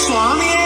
സ്വാമിയേ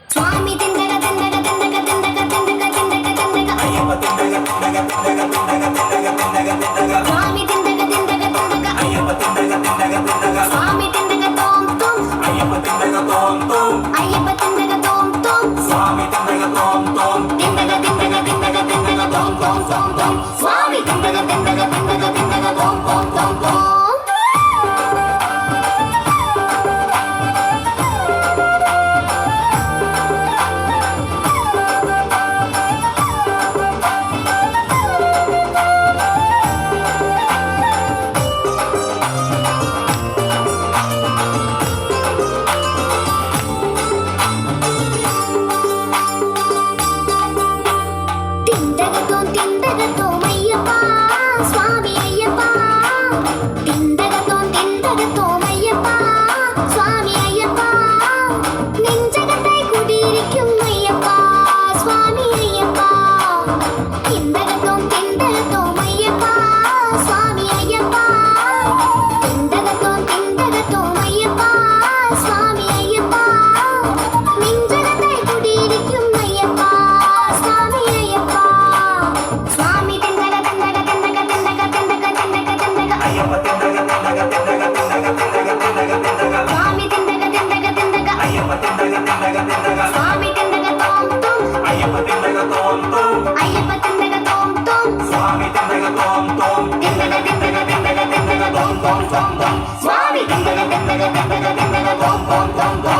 സ്വാമി തിണ്ടക തിണ്ടക തിണ്ടക തിണ്ടക തിണ്ടക തിണ്ടക തിണ്ടക അയ്യപ്പ തിണ്ടക തിണ്ടക തിണ്ടക തിണ്ടക തിണ്ടക തിണ്ടക തിണ്ടക സ്വാമി തിണ്ടക തിണ്ടക തിണ്ടക അയ്യപ്പ തിണ്ടക തിണ്ടക തിണ്ടക സ്വാമി തിണ്ടക തോം തോം അയ്യപ്പ തിണ്ടക തോം തോം അയ്യപ്പ തിണ്ടക തോം തോം സ്വാമി തിണ്ടക തോം തോം തിണ്ടക തിണ്ടക തിണ്ടക തിണ്ടക തോം തോം തോം തോം സ്വാമി തിണ്ടക തിണ്ടക തിണ്ടക തിണ്ടക തോം തോം തോം തോം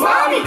Swami,